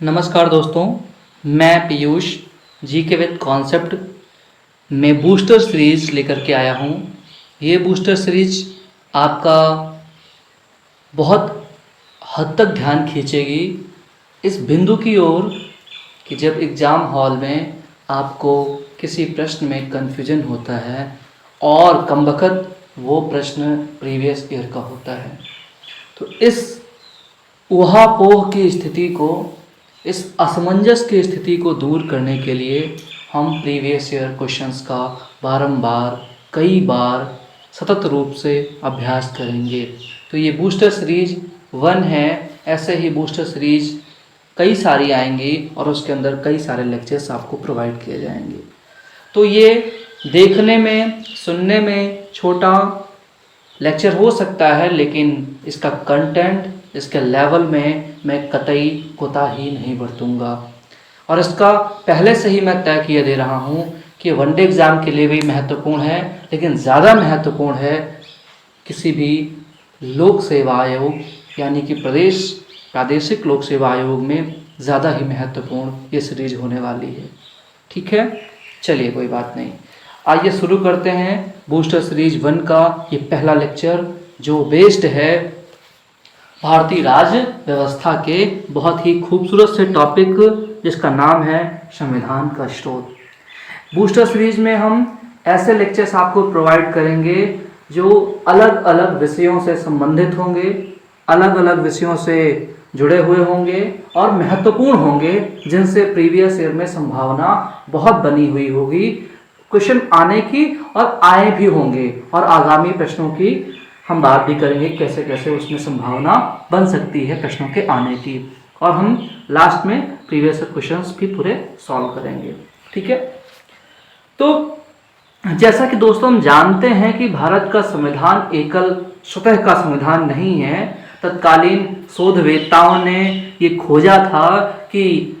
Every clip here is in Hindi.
नमस्कार दोस्तों, मैं पीयूष जी के विद कॉन्सेप्ट में बूस्टर सीरीज लेकर के आया हूँ। ये बूस्टर सीरीज आपका बहुत हद तक ध्यान खींचेगी इस बिंदु की ओर कि जब एग्ज़ाम हॉल में आपको किसी प्रश्न में कन्फ्यूजन होता है और कमबख्त वो प्रश्न प्रीवियस ईयर का होता है, तो इस ऊहापोह की स्थिति को, इस असमंजस की स्थिति को दूर करने के लिए हम प्रीवियस ईयर क्वेश्चंस का बारंबार कई बार सतत रूप से अभ्यास करेंगे। तो ये बूस्टर सीरीज 1 है। ऐसे ही बूस्टर सीरीज कई सारी आएंगी और उसके अंदर कई सारे लेक्चर्स आपको प्रोवाइड किए जाएंगे। तो ये देखने में, सुनने में छोटा लेक्चर हो सकता है, लेकिन इसका कंटेंट, इसके लेवल में मैं कतई कोताही नहीं बरतूंगा। और इसका पहले से ही मैं तय किए दे रहा हूँ कि वनडे एग्ज़ाम के लिए भी महत्वपूर्ण है, लेकिन ज़्यादा महत्वपूर्ण है किसी भी लोक सेवा आयोग यानी कि प्रादेशिक लोक सेवा आयोग में ज़्यादा ही महत्वपूर्ण ये सीरीज होने वाली है। ठीक है, चलिए कोई बात नहीं, आइए शुरू करते हैं बूस्टर सीरीज 1 का ये पहला लेक्चर, जो बेस्ड है भारतीय राज्य व्यवस्था के बहुत ही खूबसूरत से टॉपिक जिसका नाम है संविधान का स्रोत। बूस्टर सीरीज में हम ऐसे लेक्चर्स आपको प्रोवाइड करेंगे जो अलग अलग विषयों से संबंधित होंगे, अलग अलग विषयों से जुड़े हुए होंगे और महत्वपूर्ण होंगे, जिनसे प्रीवियस ईयर में संभावना बहुत बनी हुई होगी क्वेश्चन आने की, और आए भी होंगे। और आगामी प्रश्नों की हम बात भी करेंगे कैसे कैसे उसमें संभावना बन सकती है प्रश्नों के आने की, और हम लास्ट में प्रीवियस क्वेश्चंस भी पूरे सॉल्व करेंगे। ठीक है, तो जैसा कि दोस्तों हम जानते हैं कि भारत का संविधान एकल स्वतः का संविधान नहीं है। तत्कालीन शोधवेत्ताओं ने ये खोजा था कि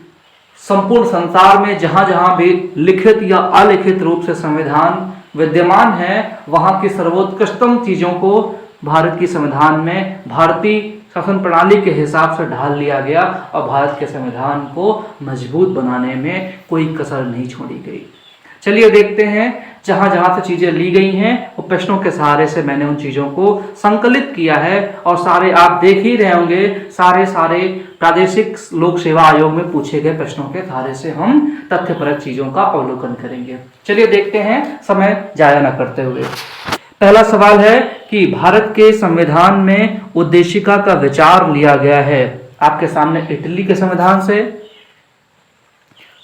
संपूर्ण संसार में जहाँ जहाँ भी लिखित या अलिखित रूप से संविधान विद्यमान है, वहाँ की सर्वोत्कृष्टतम चीज़ों को भारत की संविधान में भारतीय शासन प्रणाली के हिसाब से ढाल लिया गया और भारत के संविधान को मजबूत बनाने में कोई कसर नहीं छोड़ी गई। चलिए देखते हैं, जहाँ जहाँ से चीज़ें ली गई हैं वो प्रश्नों के सहारे से मैंने उन चीज़ों को संकलित किया है, और सारे आप देख ही रहे होंगे, सारे प्रादेशिक लोक सेवा आयोग में पूछे गए प्रश्नों के सहारे से हम तथ्यपरक चीज़ों का अवलोकन करेंगे। चलिए देखते हैं समय जाया न करते हुए। पहला सवाल है कि भारत के संविधान में उद्देशिका का विचार लिया गया है। आपके सामने इटली के संविधान से,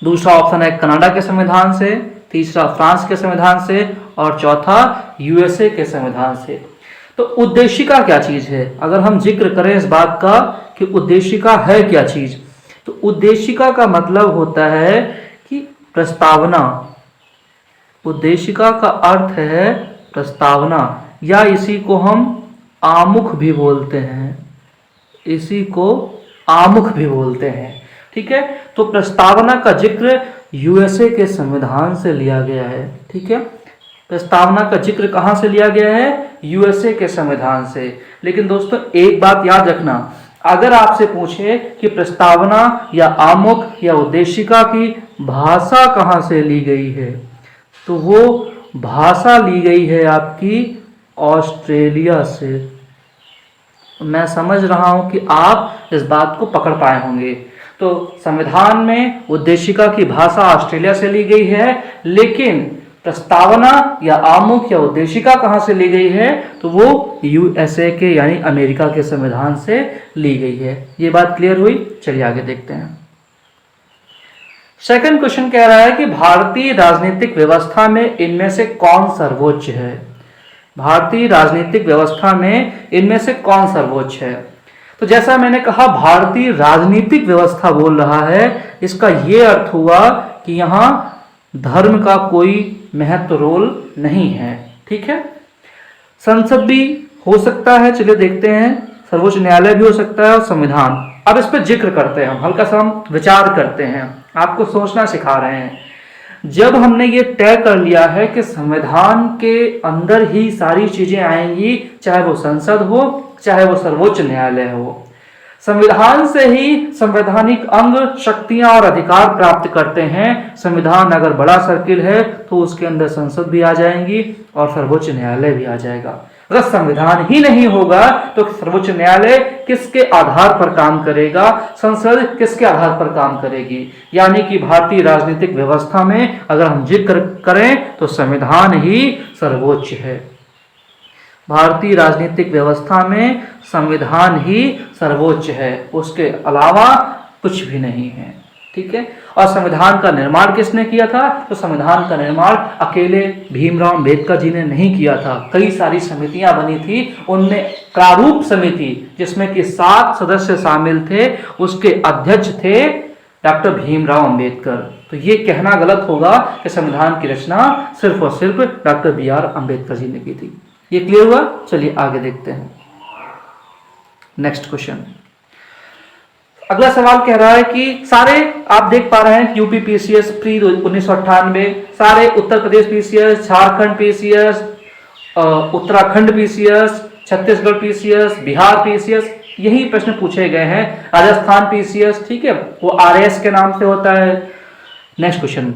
दूसरा ऑप्शन है कनाडा के संविधान से, तीसरा फ्रांस के संविधान से, और चौथा यूएसए के संविधान से। तो उद्देशिका क्या चीज है? अगर हम जिक्र करें इस बात का कि उद्देशिका है क्या चीज, तो उद्देशिका का मतलब होता है कि प्रस्तावना। उद्देशिका का अर्थ है प्रस्तावना, या इसी को हम आमुख भी बोलते हैं, इसी को आमुख भी बोलते हैं। ठीक है, तो प्रस्तावना का जिक्र यूएसए के संविधान से लिया गया है। ठीक है, प्रस्तावना का जिक्र कहाँ से लिया गया है? यूएसए के संविधान से। लेकिन दोस्तों एक बात याद रखना, अगर आपसे पूछे कि प्रस्तावना या आमुख या उद्देशिका की भाषा कहाँ से ली गई है, तो वो भाषा ली गई है आपकी ऑस्ट्रेलिया से। मैं समझ रहा हूं कि आप इस बात को पकड़ पाए होंगे। तो संविधान में उद्देशिका की भाषा ऑस्ट्रेलिया से ली गई है, लेकिन प्रस्तावना या आमुख या उद्देशिका कहां से ली गई है, तो वो यूएसए के यानी अमेरिका के संविधान से ली गई है। ये बात क्लियर हुई? चलिए आगे देखते हैं। सेकंड क्वेश्चन कह रहा है कि भारतीय राजनीतिक व्यवस्था में इनमें से कौन सर्वोच्च है? भारतीय राजनीतिक व्यवस्था में इनमें से कौन सर्वोच्च है? तो जैसा मैंने कहा, भारतीय राजनीतिक व्यवस्था बोल रहा है, इसका यह अर्थ हुआ कि यहां धर्म का कोई महत्व रोल नहीं है। ठीक है, संसद भी हो सकता है, चलिए देखते हैं, सर्वोच्च न्यायालय भी हो सकता है, और संविधान। अब इस पर जिक्र करते हैं, हल्का सा हम विचार करते हैं, आपको सोचना सिखा रहे हैं। जब हमने ये तय कर लिया है कि संविधान के अंदर ही सारी चीजें आएंगी, चाहे वो संसद हो, चाहे वो सर्वोच्च न्यायालय हो, संविधान से ही संवैधानिक अंग शक्तियां और अधिकार प्राप्त करते हैं। संविधान अगर बड़ा सर्किल है तो उसके अंदर संसद भी आ जाएंगी और सर्वोच्च न्यायालय भी आ जाएगा। अगर संविधान ही नहीं होगा तो सर्वोच्च न्यायालय किसके आधार पर काम करेगा, संसद किसके आधार पर काम करेगी। यानी कि भारतीय राजनीतिक व्यवस्था में अगर हम जिक्र करें तो संविधान ही सर्वोच्च है। भारतीय राजनीतिक व्यवस्था में संविधान ही सर्वोच्च है, उसके अलावा कुछ भी नहीं है। ठीक है। और संविधान का निर्माण किसने किया था? तो संविधान का निर्माण अकेले भीमराव अंबेडकर जी ने नहीं किया था, कई सारी समितियां बनी थी। उनमें प्रारूप समिति जिसमें कि 7 सदस्य शामिल थे, उसके अध्यक्ष थे डॉक्टर भीमराव अंबेडकर। तो ये कहना गलत होगा कि संविधान की रचना सिर्फ और सिर्फ डॉक्टर BR अंबेडकर जी ने की थी। ये क्लियर हुआ? चलिए आगे देखते हैं नेक्स्ट क्वेश्चन। अगला सवाल कह रहा है कि सारे आप देख पा रहे हैं यूपी PCS प्री 1998, सारे Uttar Pradesh PCS, Jharkhand PCS, Uttarakhand PCS, Chhattisgarh PCS, Bihar PCS, यही प्रश्न पूछे गए हैं। राजस्थान PCS, ठीक है, वो RS के नाम से होता है। नेक्स्ट क्वेश्चन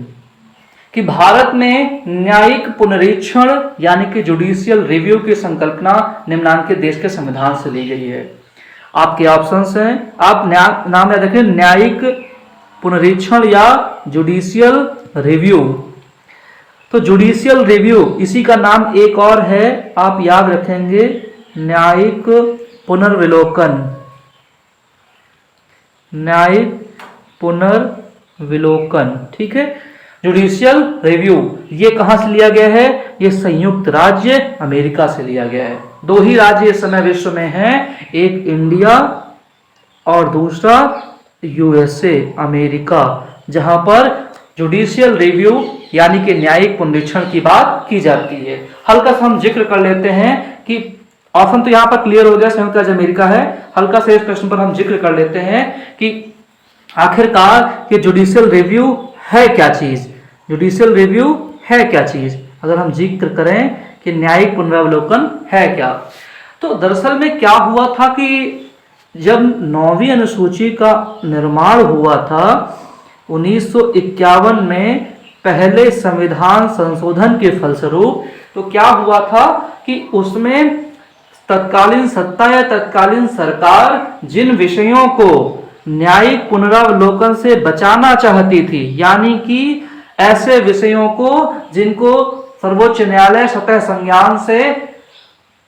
कि भारत में न्यायिक पुनरीक्षण यानी कि जुडिशियल रिव्यू की संकल्पना निम्नांकित देश के संविधान से ली गई है। आपके ऑप्शंस हैं, आप नाम याद रखें, न्यायिक पुनरीक्षण या जुडिशियल रिव्यू। तो जुडिशियल रिव्यू, इसी का नाम एक और है, आप याद रखेंगे, न्यायिक पुनर्विलोकन। न्यायिक पुनर्विलोकन, ठीक है। जुडिशियल रिव्यू ये कहां से लिया गया है? ये संयुक्त राज्य अमेरिका से लिया गया है। 2 ही राज्य इस समय विश्व में हैं, एक इंडिया और दूसरा USA अमेरिका, जहां पर जुडिशियल रिव्यू यानी कि न्यायिक पुनरीक्षण की बात की जाती है। हल्का सा हम जिक्र कर लेते हैं कि ऑप्शन तो यहां पर क्लियर हो गया, संयुक्त राज्य अमेरिका है। हल्का से इस प्रश्न पर हम जिक्र कर लेते हैं कि आखिरकार ये जुडिशियल रिव्यू है क्या चीज, जुडिशियल रिव्यू है क्या चीज। अगर हम जिक्र करें कि न्यायिक पुनरावलोकन है क्या, तो दरअसल में क्या हुआ था कि जब 9वीं अनुसूची का निर्माण हुआ था 1951 में, पहले संविधान संशोधन के फलस्वरूप, तो क्या हुआ था कि उसमें तत्कालीन सत्ता या तत्कालीन सरकार जिन विषयों को न्यायिक पुनरावलोकन से बचाना चाहती थी, यानी कि ऐसे विषयों को जिनको सर्वोच्च न्यायालय स्वतः संज्ञान से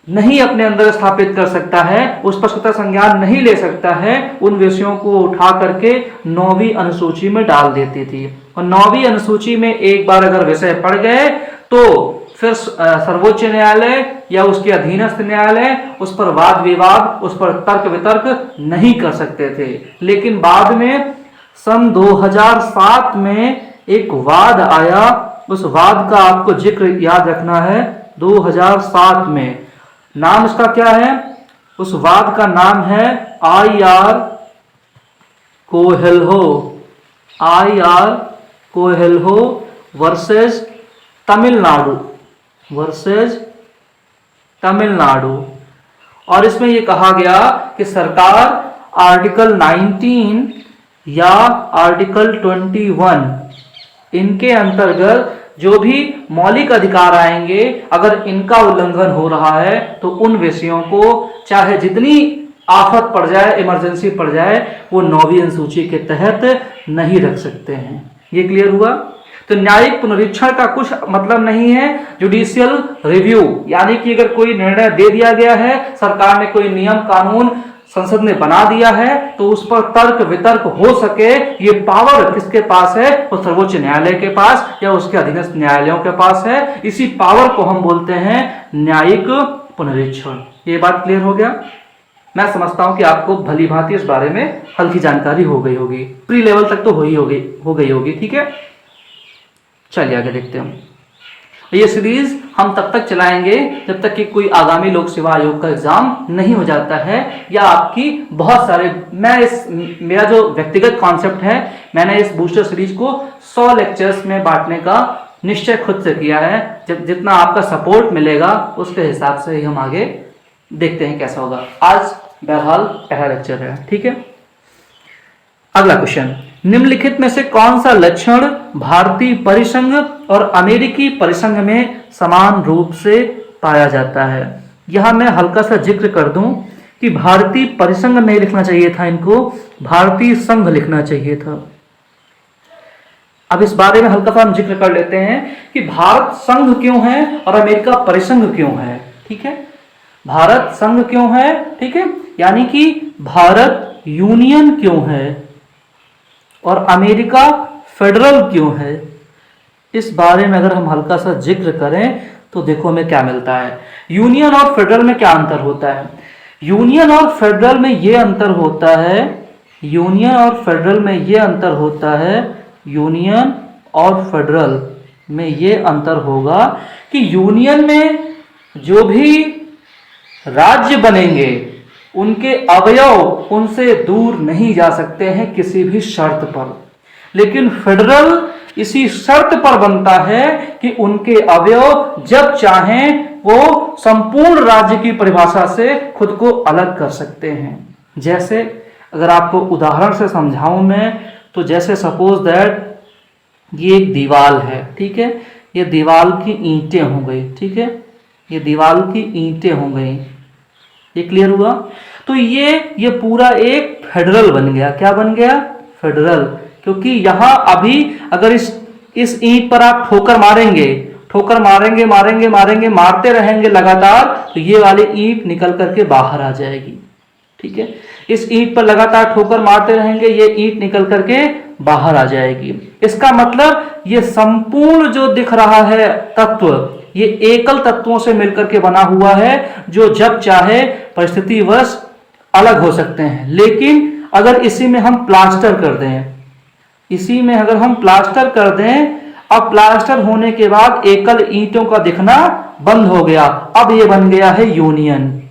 नहीं अपने अंदर स्थापित कर सकता है, उस पर स्वतः संज्ञान नहीं ले सकता है, उन विषयों को उठा करके 9वीं अनुसूची में डाल देती थी। और 9वीं अनुसूची में एक बार अगर विषय पड़ गए तो फिर सर्वोच्च न्यायालय या उसके अधीनस्थ न्यायालय उस पर वाद विवाद, उस पर तर्क वितर्क नहीं कर सकते थे। लेकिन बाद में सन 2007 में एक वाद आया, उस वाद का आपको जिक्र याद रखना है। 2007 में नाम इसका क्या है? उस वाद का नाम है IR Coelho, IR Coelho versus Tamil Nadu, versus Tamil Nadu. और इसमें यह कहा गया कि सरकार आर्टिकल 19 या आर्टिकल 21 इनके अंतर्गत जो भी मौलिक अधिकार आएंगे, अगर इनका उल्लंघन हो रहा है तो उन विषयों को चाहे जितनी आफत पड़ जाए, इमरजेंसी पड़ जाए, वो 9वीं अनुसूची के तहत नहीं रख सकते हैं। ये क्लियर हुआ? तो न्यायिक पुनरीक्षण का कुछ मतलब नहीं है जुडिशियल रिव्यू, यानी कि अगर कोई निर्णय दे दिया गया है, सरकार ने कोई नियम कानून संसद ने बना दिया है, तो उस पर तर्क वितर्क हो सके, ये पावर किसके पास है? वो सर्वोच्च न्यायालय के पास या उसके अधीनस्थ न्यायालयों के पास है। इसी पावर को हम बोलते हैं न्यायिक पुनरीक्षण। ये बात क्लियर हो गया? मैं समझता हूं कि आपको भली भांति इस बारे में हल्की जानकारी हो गई होगी, प्री लेवल तक तो हो गई होगी। ठीक है, चलिए आगे देखते हैं। ये सीरीज हम तब तक चलाएंगे जब तक कि कोई आगामी लोक सेवा आयोग का एग्जाम नहीं हो जाता है, या आपकी बहुत सारे, मेरा जो व्यक्तिगत कॉन्सेप्ट है, मैंने इस बूस्टर सीरीज को 100 लेक्चर्स में बांटने का निश्चय खुद से किया है। जितना आपका सपोर्ट मिलेगा उसके हिसाब से ही हम आगे देखते हैं कैसा होगा। आज बहरहाल पहला लेक्चर है, ठीक है। अगला क्वेश्चन, निम्नलिखित में से कौन सा लक्षण भारतीय परिसंघ और अमेरिकी परिसंघ में समान रूप से पाया जाता है। यहां मैं हल्का सा जिक्र कर दूं कि भारतीय परिसंघ नहीं लिखना चाहिए था, इनको भारतीय संघ लिखना चाहिए था। अब इस बारे में हल्का सा हम जिक्र कर लेते हैं कि भारत संघ क्यों है और अमेरिका परिसंघ क्यों है, ठीक है। भारत संघ क्यों है, ठीक है, यानी कि भारत यूनियन क्यों है और अमेरिका फेडरल क्यों है। इस बारे में अगर हम हल्का सा जिक्र करें तो देखो हमें क्या मिलता है। यूनियन और फेडरल में क्या अंतर होता है? यूनियन और फेडरल में यह अंतर होता है, यूनियन और फेडरल में यह अंतर होता है, यूनियन और फेडरल में यह अंतर होगा कि यूनियन में जो भी राज्य बनेंगे उनके अवयव उनसे दूर नहीं जा सकते हैं किसी भी शर्त पर, लेकिन फेडरल इसी शर्त पर बनता है कि उनके अवयव जब चाहें वो संपूर्ण राज्य की परिभाषा से खुद को अलग कर सकते हैं। जैसे अगर आपको उदाहरण से समझाऊं मैं, तो जैसे सपोज दैट ये एक दीवार है, ठीक है, ये दीवार की ईंटें हो गई, ठीक है, ये दीवार की ईंटें हो गई, ये क्लियर हुआ। तो ये पूरा एक फेडरल बन गया। क्या बन गया? फेडरल। क्योंकि यहां अभी अगर इस ईंट पर आप ठोकर मारेंगे, ठोकर मारेंगे मारेंगे मारेंगे मारते रहेंगे लगातार, तो ये वाली ईंट निकल करके बाहर आ जाएगी, ठीक है। इस ईंट पर लगातार ठोकर मारते रहेंगे, ये ईंट निकल करके बाहर आ जाएगी। इसका मतलब ये संपूर्ण जो दिख रहा है तत्व, ये एकल तत्वों से मिलकर के बना हुआ है जो जब चाहे परिस्थितिवश अलग हो सकते हैं। लेकिन अगर इसी में हम प्लास्टर कर दें, इसी में अगर हम प्लास्टर कर दें, अब प्लास्टर होने के बाद एकल ईंटों का दिखना बंद हो गया, अब ये बन गया है यूनियन।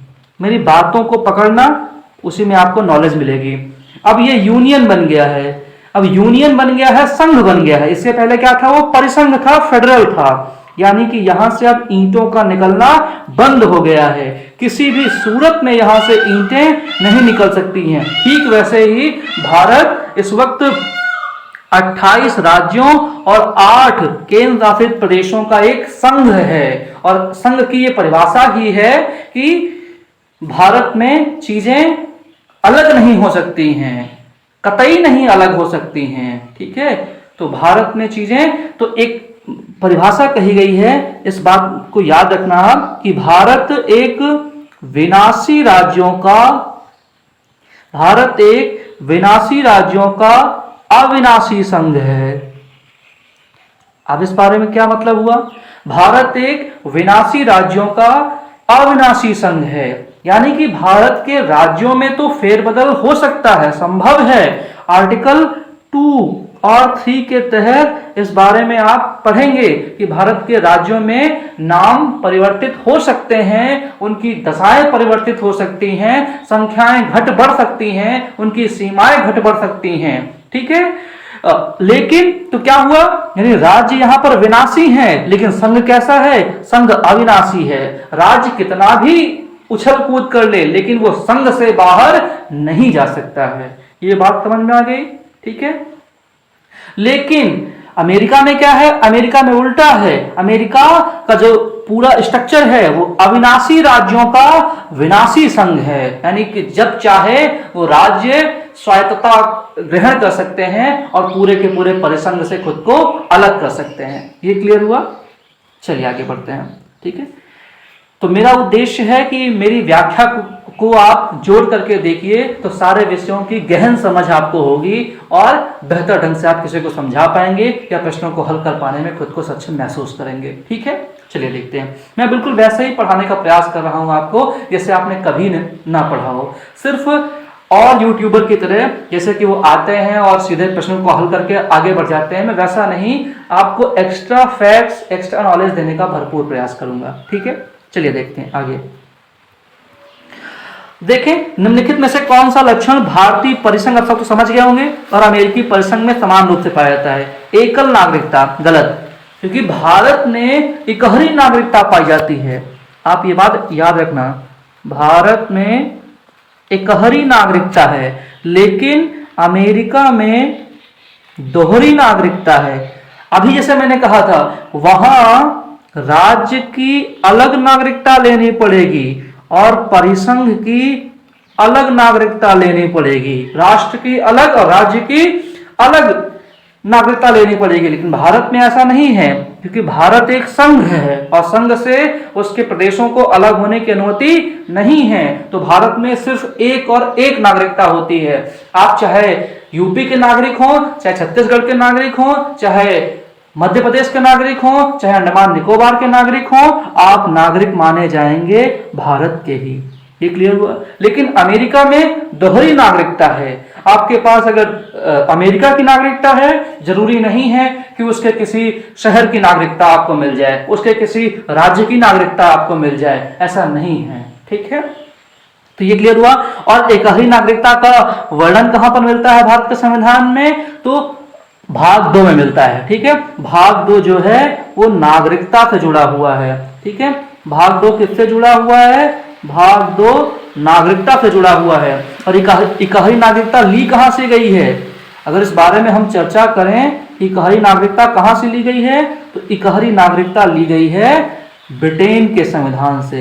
मेरी बातों को पकड़ना, उसी में आपको नॉलेज मिलेगी। अब ये यूनियन बन गया है, अब यूनियन बन गया है, संघ बन गया है। इससे पहले क्या था? वो परिसंघ था, फेडरल था। यानी कि यहां से अब ईंटों का निकलना बंद हो गया है, किसी भी सूरत में यहां से ईंटें नहीं निकल सकती हैं। ठीक वैसे ही भारत इस वक्त 28 राज्यों और 8 केंद्र शासित प्रदेशों का एक संघ है, और संघ की ये परिभाषा ही है कि भारत में चीजें अलग नहीं हो सकती हैं, कतई नहीं अलग हो सकती हैं, ठीक है। तो भारत में चीजें, तो एक परिभाषा कही गई है, इस बात को याद रखना आप कि भारत एक विनाशी राज्यों का, भारत एक विनाशी राज्यों का अविनाशी संघ है। अब इस बारे में क्या मतलब हुआ? भारत एक विनाशी राज्यों का अविनाशी संघ है, यानी कि भारत के राज्यों में तो फेरबदल हो सकता है, संभव है। आर्टिकल 2 और 3 के तहत इस बारे में आप पढ़ेंगे कि भारत के राज्यों में नाम परिवर्तित हो सकते हैं, उनकी दशाएं परिवर्तित हो सकती हैं, संख्याएं घट बढ़ सकती हैं, उनकी सीमाएं घट बढ़ सकती हैं, ठीक है। लेकिन तो क्या हुआ? यानी राज्य यहां पर विनाशी है, लेकिन संघ कैसा है? संघ अविनाशी है। राज्य कितना भी उछल कूद कर ले, लेकिन वो संघ से बाहर नहीं जा सकता है। ये बात समझ में आ गई, ठीक है। लेकिन अमेरिका में क्या है? अमेरिका में उल्टा है। अमेरिका का जो पूरा स्ट्रक्चर है वो अविनाशी राज्यों का विनाशी संघ है, यानी कि जब चाहे वो राज्य स्वायत्तता ग्रहण कर सकते हैं और पूरे के पूरे परिसंघ से खुद को अलग कर सकते हैं। ये क्लियर हुआ? चलिए आगे बढ़ते हैं, ठीक है। तो मेरा उद्देश्य है कि मेरी व्याख्या को आप जोड़ करके देखिए तो सारे विषयों की गहन समझ आपको होगी और बेहतर ढंग से आप किसी को समझा पाएंगे या प्रश्नों को हल कर पाने में खुद को सक्षम महसूस करेंगे, ठीक है। चलिए देखते हैं। मैं बिल्कुल वैसे ही पढ़ाने का प्रयास कर रहा हूं आपको जैसे आपने कभी ना पढ़ा हो, सिर्फ और यूट्यूबर की तरह जैसे कि वो आते हैं और सीधे प्रश्नों को हल करके आगे बढ़ जाते हैं। मैं वैसा नहीं, आपको एक्स्ट्रा फैक्ट्स, एक्स्ट्रा नॉलेज देने का भरपूर प्रयास करूंगा, ठीक है। चलिए देखते हैं आगे। देखें, निम्नलिखित में से कौन सा लक्षण भारतीय परिसंघ, आप सब तो समझ गए होंगे, और अमेरिकी परिसंघ में समान रूप से पाया जाता है? एकल नागरिकता। गलत, क्योंकि भारत में इकहरी नागरिकता पाई जाती है। आप ये बात याद रखना, भारत में एकहरी नागरिकता है, लेकिन अमेरिका में दोहरी नागरिकता है। अभी जैसे मैंने कहा था, वहां राज्य की अलग नागरिकता लेनी पड़ेगी और परिसंघ की अलग नागरिकता लेनी पड़ेगी, राष्ट्र की अलग और राज्य की अलग नागरिकता लेनी पड़ेगी। लेकिन भारत में ऐसा नहीं है, क्योंकि भारत एक संघ है और संघ से उसके प्रदेशों को अलग होने की अनुमति नहीं है। तो भारत में सिर्फ एक और एक नागरिकता होती है। आप चाहे यूपी के नागरिक हो, चाहे छत्तीसगढ़ के नागरिक हो, चाहे मध्य प्रदेश के नागरिक हो, चाहे अंडमान निकोबार के नागरिक हो, आप नागरिक माने जाएंगे भारत के ही। ये क्लियर हुआ। लेकिन अमेरिका में दोहरी नागरिकता है। आपके पास अगर अमेरिका की नागरिकता है, जरूरी नहीं है कि उसके किसी शहर की नागरिकता आपको मिल जाए, उसके किसी राज्य की नागरिकता आपको मिल जाए, ऐसा नहीं है। ठीक है, तो ये क्लियर हुआ। और एकहरी नागरिकता का वर्णन कहां पर मिलता है भारत के संविधान में? तो भाग 2 में मिलता है। ठीक है, भाग 2 जो है वो नागरिकता से जुड़ा हुआ है। ठीक है, भाग 2 किससे जुड़ा हुआ है? भाग 2 नागरिकता से जुड़ा हुआ है। और इकहरी नागरिकता ली कहां से गई है? अगर इस बारे में हम चर्चा करें कि इकहरी नागरिकता कहां से ली गई है, तो इकहरी नागरिकता ली गई है ब्रिटेन के संविधान से।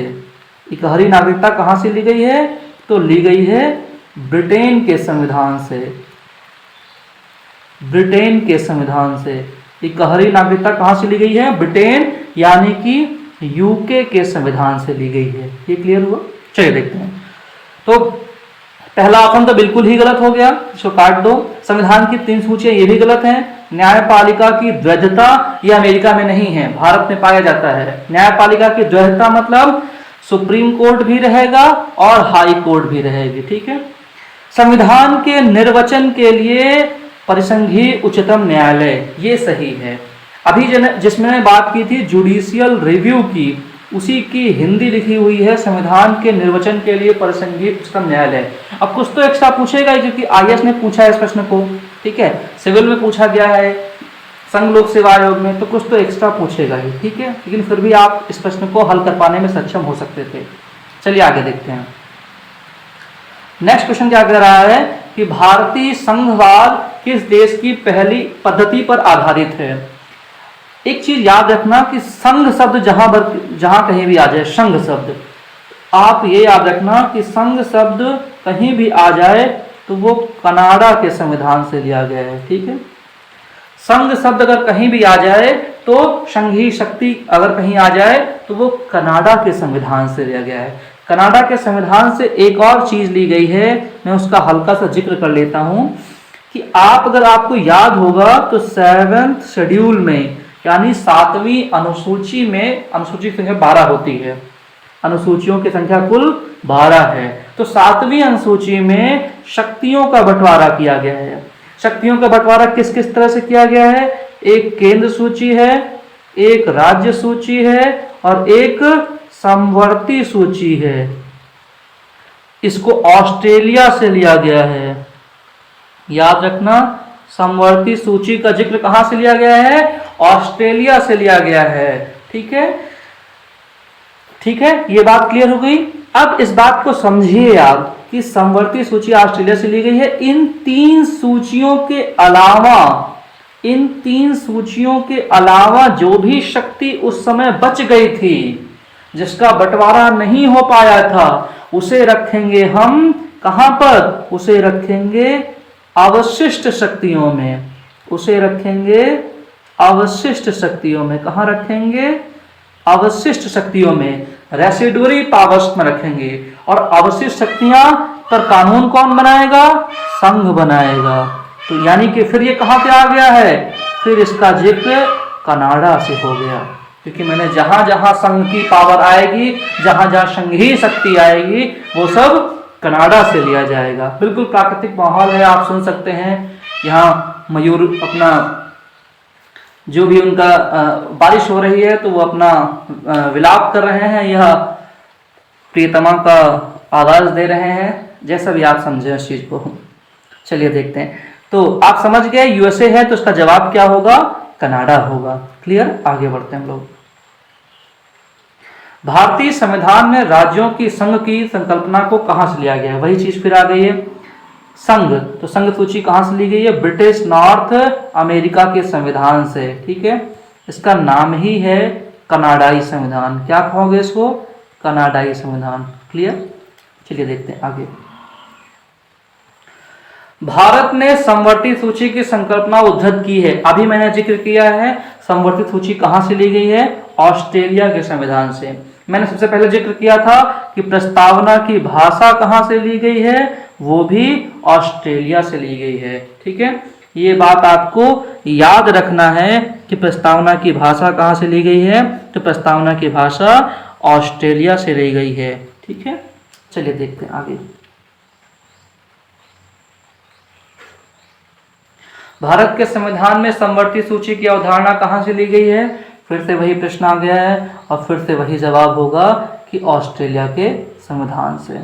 इकहरी नागरिकता कहां से ली गई है? तो ली गई है ब्रिटेन के संविधान से। ब्रिटेन के संविधान से इकहरी नागरिकता कहां से ली गई है? ब्रिटेन यानी कि यूके के संविधान से ली गई है। ये क्लियर हुआ? चलिए देखते हैं। तो पहला ऑप्शन तो बिल्कुल ही गलत हो गया, इसको काट दो। संविधान की 3 सूचियां ये भी गलत हैं। न्यायपालिका की द्वैधता ये अमेरिका में नहीं है, भारत में पाया जाता है। न्यायपालिका की द्वैधता मतलब सुप्रीम कोर्ट भी रहेगा और हाई कोर्ट भी रहेगी। ठीक है, संविधान के निर्वचन के लिए परिसंघीय उच्चतम न्यायालय, ये सही है। अभी जिसमें बात की थी जुडिशियल रिव्यू की, उसी की हिंदी लिखी हुई है संविधान के निर्वचन के लिए परिसंघीय उच्चतम न्यायालय। अब कुछ तो एक्स्ट्रा पूछेगा ही, क्योंकि आईएएस ने पूछा है इस प्रश्न को। ठीक है, सिविल में पूछा गया है, संघ लोक सेवा आयोग में, तो कुछ तो एक्स्ट्रा पूछेगा ही। ठीक है, लेकिन फिर भी आप इस प्रश्न को हल कर पाने में सक्षम हो सकते थे। चलिए आगे देखते हैं। नेक्स्ट क्वेश्चन क्या कह रहा है कि भारतीय संघवाद किस देश की पहली पद्धति पर आधारित है? एक चीज याद रखना कि संघ शब्द जहां कहीं भी आ जाए, संघ शब्द, आप ये याद रखना कि संघ शब्द कहीं भी आ जाए तो वो कनाडा के संविधान से लिया गया है। ठीक है, संघ शब्द अगर कहीं भी आ जाए तो संघीय शक्ति अगर कहीं आ जाए तो वो कनाडा के संविधान से लिया गया है। कनाडा के संविधान से एक और चीज ली गई है, मैं उसका हल्का सा जिक्र कर लेता हूं कि अगर आपको याद होगा तो 7th शेड्यूल में, यानी 7वीं अनुसूची में, अनुसूची की संख्या 12 होती है, अनुसूचियों की संख्या कुल 12 है। तो 7वीं अनुसूची में शक्तियों का बंटवारा किया गया है। शक्तियों का बंटवारा किस किस तरह से किया गया है? एक केंद्र सूची है, एक राज्य सूची है और एक समवर्ती सूची है। इसको ऑस्ट्रेलिया से लिया गया है, याद रखना। समवर्ती सूची का जिक्र कहां से लिया गया है? ऑस्ट्रेलिया से लिया गया है। ठीक है, ठीक है, ये बात क्लियर हो गई। अब इस बात को समझिए आप कि समवर्ती सूची ऑस्ट्रेलिया से ली गई है। इन 3 सूचियों के अलावा जो भी शक्ति उस समय बच गई थी, जिसका बंटवारा नहीं हो पाया था, उसे रखेंगे हम कहां पर? उसे रखेंगे अवशिष्ट शक्तियों में। उसे रखेंगे अवशिष्ट शक्तियों में। कहां रखेंगे? अवशिष्ट शक्तियों में, रेसिडुअरी पावर्स में रखेंगे। और अवशिष्ट शक्तियां पर कानून कौन बनाएगा? संघ बनाएगा। तो यानी कि फिर ये कहां पे आ गया है? फिर इसका जिक्र कनाडा से हो गया, क्योंकि मैंने जहां जहां संघ की पावर आएगी, जहां जहां संघीय शक्ति आएगी, वो सब कनाडा से लिया जाएगा। बिल्कुल प्राकृतिक माहौल है, आप सुन सकते हैं। यहाँ मयूर अपना जो भी उनका बारिश हो रही है तो वो अपना विलाप कर रहे हैं, यह प्रियतमा का आवाज दे रहे हैं, जैसा भी आप समझे इस चीज को। चलिए देखते हैं। तो आप समझ गए यूएसए है, तो उसका जवाब क्या होगा? कनाडा होगा। क्लियर? आगे बढ़ते हैं हम लोग। भारतीय संविधान में राज्यों की संघ की संकल्पना को कहां से लिया गया है? वही चीज फिर आ गई है, संघ। तो संघ सूची कहां से ली गई है? ब्रिटिश नॉर्थ अमेरिका के संविधान से। ठीक है, इसका नाम ही है कनाडाई संविधान। क्या कहोगे इसको? कनाडाई संविधान। क्लियर? चलिए देखते हैं आगे। भारत ने समवर्ती सूची की संकल्पना उद्धृत की है। अभी मैंने जिक्र किया है समवर्ती सूची कहां से ली गई है? ऑस्ट्रेलिया के संविधान से। मैंने सबसे पहले जिक्र किया था कि प्रस्तावना की भाषा कहां से ली गई है? वो भी ऑस्ट्रेलिया से ली गई है। ठीक है, ये बात आपको याद रखना है कि प्रस्तावना की भाषा कहां से ली गई है। तो प्रस्तावना की भाषा ऑस्ट्रेलिया से ली गई है। ठीक है, चलिए देखते हैं आगे। भारत के संविधान में समवर्ती सूची की अवधारणा कहां से ली गई है? फिर से वही प्रश्न आ गया है और फिर से वही जवाब होगा कि ऑस्ट्रेलिया के संविधान से।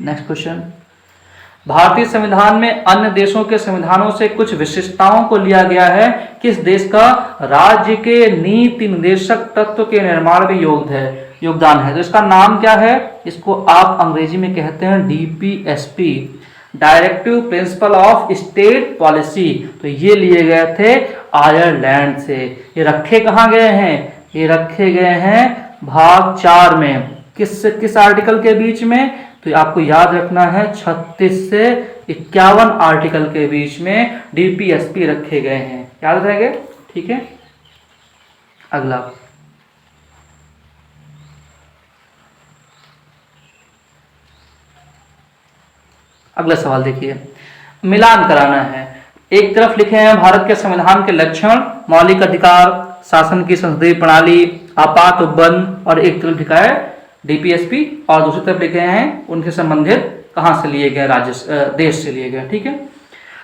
नेक्स्ट क्वेश्चन, भारतीय संविधान में अन्य देशों के संविधानों से कुछ विशिष्टताओं को लिया गया है। किस देश का राज्य के नीति निर्देशक तत्व के निर्माण में योगदान है? तो इसका नाम क्या है? इसको आप अंग्रेजी में कहते हैं DPSP, directive principle of state policy. तो ये लिए गए थे आयरलैंड से। ये रखे कहाँ गए हैं? ये रखे गए हैं भाग 4 में। किस आर्टिकल के बीच में? तो आपको याद रखना है 36 से 51 आर्टिकल के बीच में DPSP रखे गए हैं। याद रहेंगे? ठीक है, अगला सवाल देखिए, मिलान कराना है। एक तरफ लिखे हैं भारत के संविधान के लक्षण, मौलिक अधिकार, शासन की संसदीय प्रणाली, आपात उपबंध, और एक तरफ लिखा है DPSP, और दूसरी तरफ लिखे हैं उनके संबंधित कहां से लिए गए, देश से लिए गए। ठीक है,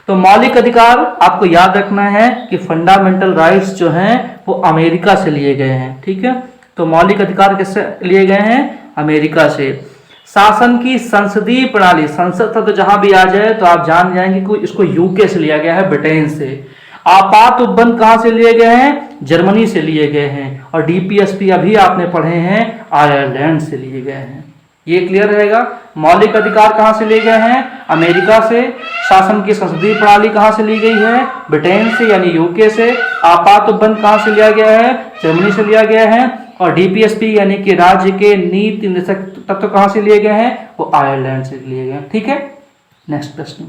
तो मौलिक अधिकार आपको याद रखना है कि फंडामेंटल राइट्स जो हैं वो अमेरिका से लिए गए हैं। ठीक है, तो मौलिक अधिकार किससे लिए गए हैं? अमेरिका से। शासन की संसदीय प्रणाली, संसद तो जहां भी आ जाए तो आप जान जाएंगे कि इसको यूके से लिया गया है, ब्रिटेन से। आपात उपबंध कहां से लिए गए हैं? जर्मनी से लिए गए हैं। और DPSP अभी आपने पढ़े हैं आयरलैंड से लिए गए हैं। ये क्लियर रहेगा। मौलिक अधिकार कहां से लिए गए हैं? अमेरिका से। शासन की संसदीय प्रणाली कहां से ली गई है? ब्रिटेन से यानी यूके से। आपात उपबंध कहां से लिया गया है? जर्मनी से लिया गया है। और DPSP यानी कि राज्य के नीति निर्देशक तत्व कहां से लिए गए हैं? वो आयरलैंड से लिए गए हैं। ठीक है, नेक्स्ट प्रश्न,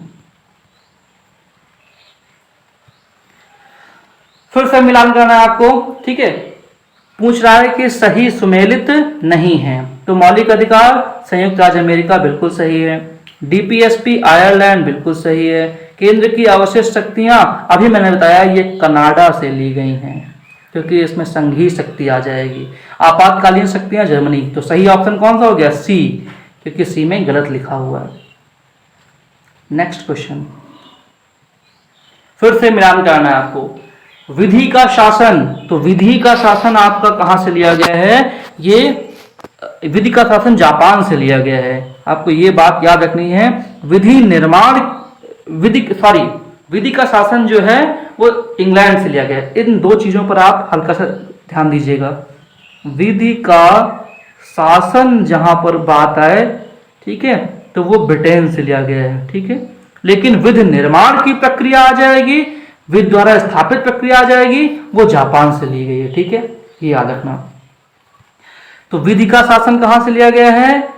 फिर से मिलान करना है आपको। ठीक है, पूछ रहा है कि सही सुमेलित नहीं है। तो मौलिक अधिकार संयुक्त राज्य अमेरिका बिल्कुल सही है। DPSP आयरलैंड बिल्कुल सही है। केंद्र की अवशिष्ट शक्तियां अभी मैंने बताया ये कनाडा से ली गई हैं, क्योंकि इसमें संघीय शक्ति आ जाएगी। आपातकालीन शक्तियां जर्मनी। तो सही ऑप्शन कौन सा हो गया? C, क्योंकि C में गलत लिखा हुआ है। नेक्स्ट क्वेश्चन, फिर से मिलान करना है आपको। विधि का शासन, तो विधि का शासन आपका कहां से लिया गया है? ये विधि का शासन जापान से लिया गया है। आपको ये बात याद रखनी है। विधि का शासन जो है वो इंग्लैंड से लिया गया है। इन दो चीजों पर आप हल्का सा ध्यान दीजिएगा। विधि का शासन जहां पर बात आए, ठीक है, तो वो ब्रिटेन से लिया गया है। ठीक है, लेकिन विधि निर्माण की प्रक्रिया आ जाएगी, विधि द्वारा स्थापित प्रक्रिया आ जाएगी, वो जापान से ली गई है। ठीक है, ये याद रखना। तो विधि का शासन कहां से लिया गया है?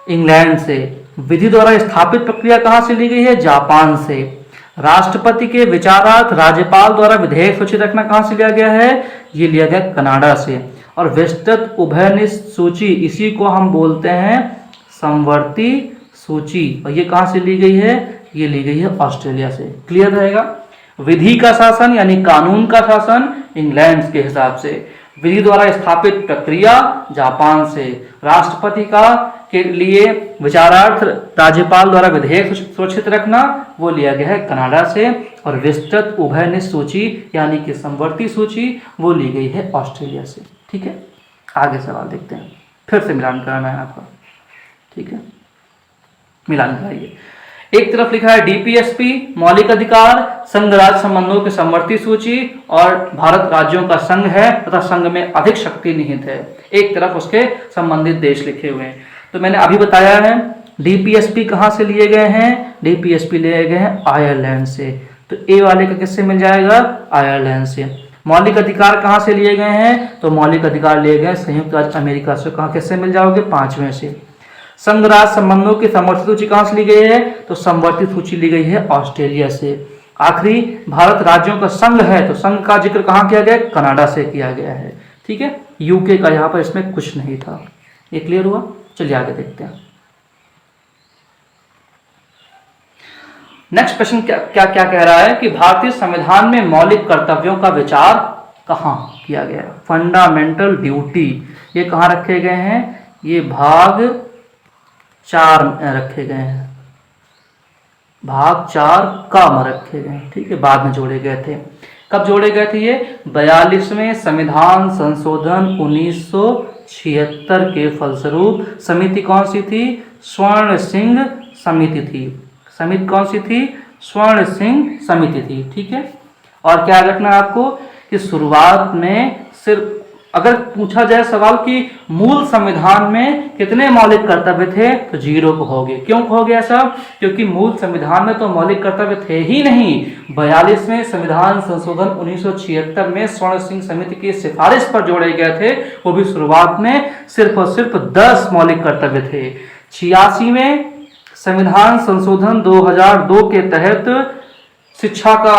इंग्लैंड से। विधि द्वारा स्थापित प्रक्रिया कहां से ली गई है? जापान से। राष्ट्रपति के विचारार्थ राज्यपाल द्वारा विधेयक सूचित रखना कहां से लिया गया है? ये लिया गया कनाडा से। और विस्तृत उभयनिष्ठ सूची, इसी को हम बोलते हैं समवर्ती सूची, और ये कहां से ली गई है? ये ली गई है ऑस्ट्रेलिया से। क्लियर रहेगा। विधि का शासन यानी कानून का शासन इंग्लैंड के हिसाब से, विधि द्वारा स्थापित प्रक्रिया जापान से, राष्ट्रपति का के लिए विचारार्थ राज्यपाल द्वारा विधेयक सुरक्षित रखना वो लिया गया है कनाडा से, और विस्तृत उभयनिष्ठ सूची यानी कि समवर्ती सूची वो ली गई है ऑस्ट्रेलिया से। ठीक है, आगे सवाल देखते हैं। फिर से मिलान कराना है आपका। ठीक है, मिलान कराइए। एक तरफ लिखा है डीपीएसपी मौलिक अधिकार, संघ राज्य संबंधों की समवर्ती सूची और भारत राज्यों का संघ है तथा संघ में अधिक शक्ति निहित है। एक तरफ उसके संबंधित देश लिखे हुए हैं। तो मैंने अभी बताया है डीपीएसपी कहाँ से लिए गए हैं, डीपीएसपी लिए गए हैं आयरलैंड से। तो ए वाले का किससे मिल जाएगा, आयरलैंड से। मौलिक अधिकार कहाँ से लिए गए हैं, तो मौलिक अधिकार लिए गए संयुक्त राज्य अमेरिका से। कहाँ किससे मिल जाओगे, 5वें से। संघ राज्य संबंधों की समवर्ती सूची कहाँ से ली गई है, तो समवर्ती सूची ली गई है ऑस्ट्रेलिया से। आखिरी भारत राज्यों का संघ है, तो संघ का जिक्र कहाँ किया गया, कनाडा से किया गया है। ठीक है, यूके का यहाँ पर इसमें कुछ नहीं था। ये क्लियर हुआ, चलिए आगे देखते हैं। नेक्स्ट क्वेश्चन क्या क्या क्या कह रहा है कि भारतीय संविधान में मौलिक कर्तव्यों का विचार कहाँ किया गया है। फंडामेंटल ड्यूटी ये कहाँ रखे गए हैं, ये भाग 4 में रखे गए हैं, भाग 4 का में रखे गए हैं। ठीक है, बाद में जोड़े गए थे। कब जोड़े गए थे ये, 42वें संविधान संशोधन 1976 के फलस्वरूप। समिति कौन सी थी, स्वर्ण सिंह समिति थी। समिति कौन सी थी, स्वर्ण सिंह समिति थी। ठीक है, और क्या रखना है आपको कि शुरुआत में सिर्फ अगर पूछा जाए सवाल कि मूल संविधान में कितने मौलिक कर्तव्य थे, तो 0 कहोगे। क्यों कहोगे ऐसा, क्योंकि मूल संविधान में तो मौलिक कर्तव्य थे ही नहीं। 42वें संविधान संशोधन 1976 में स्वर्ण सिंह समिति की सिफारिश पर जोड़े गए थे, वो भी शुरुआत में सिर्फ और सिर्फ 10 मौलिक कर्तव्य थे। 86वें संविधान संशोधन 2002 के तहत शिक्षा का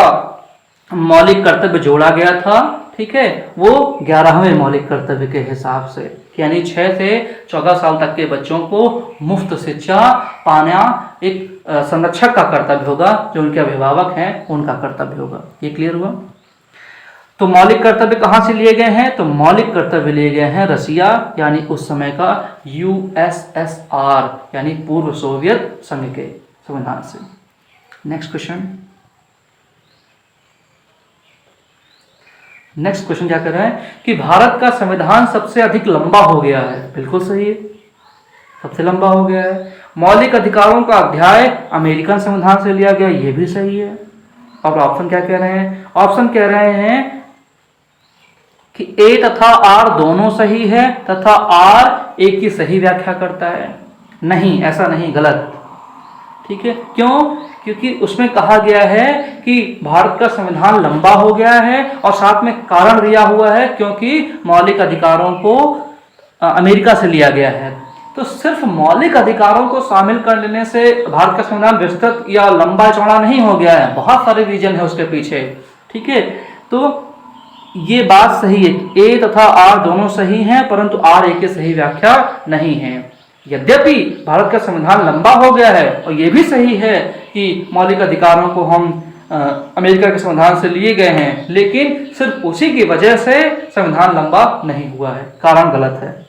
मौलिक कर्तव्य जोड़ा गया था। ठीक है, वो 11वें मौलिक कर्तव्य के हिसाब से, यानी 6 से 14 साल तक के बच्चों को मुफ्त शिक्षा पाना एक संरक्षक का कर्तव्य होगा, जो उनके अभिभावक हैं उनका कर्तव्य होगा। ये क्लियर हुआ। तो मौलिक कर्तव्य कहाँ से लिए गए हैं, तो मौलिक कर्तव्य लिए गए हैं रसिया यानी उस समय का यूएसएसआर यानी पूर्व सोवियत संघ के संविधान से। नेक्स्ट क्वेश्चन क्या कर रहा है कि भारत का संविधान सबसे अधिक लंबा हो गया है। बिल्कुल सही है, सबसे लंबा हो गया है। मौलिक अधिकारों का अध्याय अमेरिकन संविधान से लिया गया, ये भी सही है। और ऑप्शन क्या कह रहे हैं, ऑप्शन कह रहे हैं कि ए तथा आर दोनों सही है तथा आर ए की सही व्याख्या करता है। नहीं, ऐसा नहीं, गलत। ठीक है, क्यों, क्योंकि उसमें कहा गया है कि भारत का संविधान लंबा हो गया है और साथ में कारण दिया हुआ है क्योंकि मौलिक अधिकारों को अमेरिका से लिया गया है। तो सिर्फ मौलिक अधिकारों को शामिल कर लेने से भारत का संविधान विस्तृत या लंबा चौड़ा नहीं हो गया है, बहुत सारे रीजन है उसके पीछे। ठीक है, तो ये बात सही है, ए तथा आर दोनों सही हैं, परंतु आर ए की सही व्याख्या नहीं है। यद्यपि भारत का संविधान लंबा हो गया है और ये भी सही है कि मौलिक अधिकारों को हम अमेरिका के संविधान से लिए गए हैं, लेकिन सिर्फ उसी की वजह से संविधान लंबा नहीं हुआ है, कारण गलत है।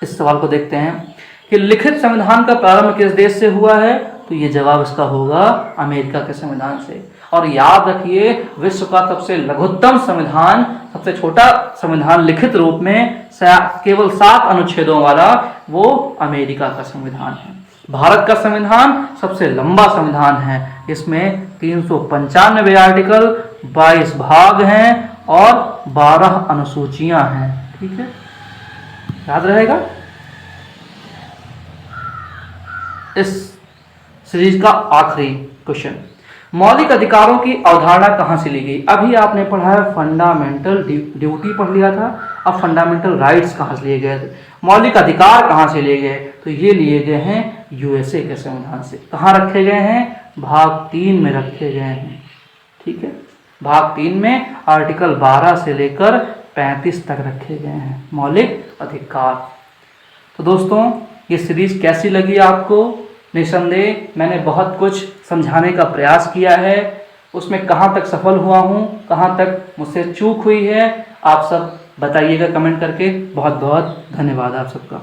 इस सवाल को देखते हैं कि लिखित संविधान का प्रारंभ किस देश से हुआ है, तो ये जवाब इसका होगा अमेरिका के संविधान से। और याद रखिए, विश्व का सबसे लघुत्तम संविधान, सबसे छोटा संविधान लिखित रूप में केवल 7 अनुच्छेदों वाला, वो अमेरिका का संविधान है। भारत का संविधान सबसे लंबा संविधान है, इसमें 395 आर्टिकल, 22 भाग हैं और 12 अनुसूचियां हैं। ठीक है, याद रहेगा। इस सीरीज का आखिरी क्वेश्चन, मौलिक अधिकारों की अवधारणा कहाँ से ली गई। अभी आपने पढ़ा है फंडामेंटल ड्यूटी पढ़ लिया था, अब फंडामेंटल राइट्स कहाँ से लिए गए थे, मौलिक अधिकार कहाँ से लिए गए, तो ये लिए गए हैं यूएसए के संविधान से। कहाँ रखे गए हैं, भाग 3 में रखे गए हैं। ठीक है, भाग 3 में आर्टिकल 12 से लेकर 35 तक रखे गए हैं मौलिक अधिकार। तो दोस्तों, ये सीरीज कैसी लगी आपको। निसंदेह मैंने बहुत कुछ समझाने का प्रयास किया है, उसमें कहाँ तक सफल हुआ हूँ, कहाँ तक मुझसे चूक हुई है, आप सब बताइएगा कमेंट करके। बहुत बहुत धन्यवाद आप सबका।